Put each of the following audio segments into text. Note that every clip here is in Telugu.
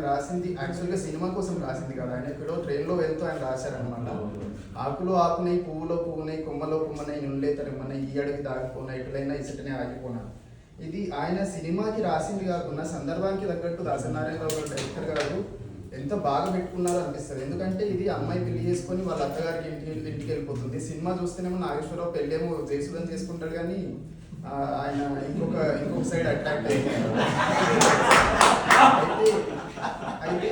రాసింది యాక్చువల్గా సినిమా కోసం రాసింది కదా, ఆయన ఎక్కడో ట్రైన్లో వెళ్తూ ఆయన రాశారనమాట. ఆకులో ఆకునై పువ్వులో పువ్వునై కొమ్మలో కొమ్మనై నుండే తరమనై ఈ అడవి దాగిపోనా ఎటులైనా ఇసటనే ఆగిపోనా. ఇది ఆయన సినిమాకి రాసింది కాకుండా సందర్భానికి తగ్గట్టు దాసనారాయణరావు గారు డైరెక్టర్ గారు ఎంత బాగా పెట్టుకున్నారో అనిపిస్తుంది. ఎందుకంటే ఇది అమ్మాయి పెళ్లి చేసుకొని వాళ్ళ అత్తగారికి ఇంటికి వెళ్ళిపోతుంది. సినిమా చూస్తేనేమో నాగేశ్వరరావు పెళ్ళేమో జయసుధని చేసుకుంటాడు, కానీ ఆయన ఇంకొక సైడ్ అట్రాక్ట్ అయిపోయారు. అయితే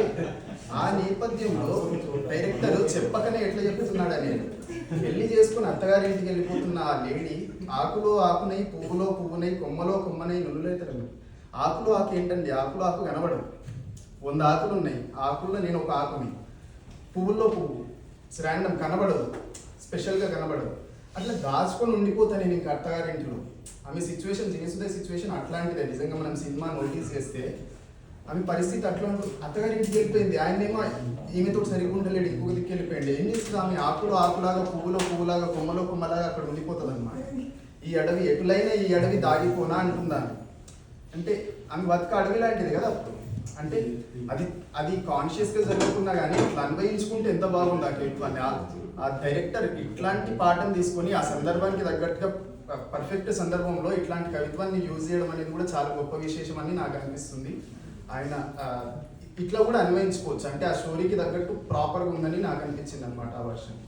ఆ నేపథ్యంలో డైరెక్టర్ చెప్పకనే ఎట్లా చెప్తున్నాడు అనేది, పెళ్లి చేసుకుని అత్తగారి ఇంటికి వెళ్ళిపోతున్న ఆ లేడీ ఆకులో ఆకునై పువ్వులో పువ్వునై కొమ్మలో కొమ్మనై నువ్వులైతరు. ఆకులో ఆకు ఏంటండి, ఆకులో ఆకు కనబడదు. 100 ఆకులు ఉన్నాయి, ఆకుల్లో నేను ఒక ఆకుని. పువ్వుల్లో పువ్వు ర్యాండమ్ కనబడదు, స్పెషల్గా కనబడదు. అట్లా దాచుకొని ఉండిపోతాను నేను ఇంకా అత్తగారింటిలో. ఆమె సిచ్యువేషన్ జయసుధ సిచ్యువేషన్ అట్లాంటిదే. నిజంగా మనం సినిమా నోటీస్ చేస్తే ఆమె పరిస్థితి అట్లా అత్తగారింటికి వెళ్ళిపోయింది. ఆయనేమో ఈమెతో సరిగ్గా ఉండలేడు, ఇంకొక దిక్కు వెళ్ళిపోయింది. ఏం చేస్తుంది ఆమె, ఆకులో ఆకులాగా పువ్వులో పువ్వులాగా కొమ్మలో కొమ్మలాగా అక్కడ ఉండిపోతుంది అనమాట. ఈ అడవి ఎటులైనా ఈ అడవి దాగిపోనా అంటుందాన్ని. అంటే ఆమె బతుక అడవి లాంటిది కదా అప్పుడు. అంటే అది కాన్షియస్గా జరుగుతున్నా కానీ ఇట్లా అన్వయించుకుంటే ఎంత బాగుంది ఆ డైరెక్టర్. ఇట్లాంటి పాఠం తీసుకొని ఆ సందర్భానికి తగ్గట్టుగా పర్ఫెక్ట్ సందర్భంలో ఇట్లాంటి కవిత్వాన్ని యూజ్ చేయడం అనేది కూడా చాలా గొప్ప విశేషం అని నాకు అనిపిస్తుంది. ఆయన ఇట్లా కూడా అన్వయించుకోవచ్చు, అంటే ఆ స్టోరీకి తగ్గట్టు ప్రాపర్గా ఉందని నాకు అనిపించింది అనమాట ఆ వర్షన్.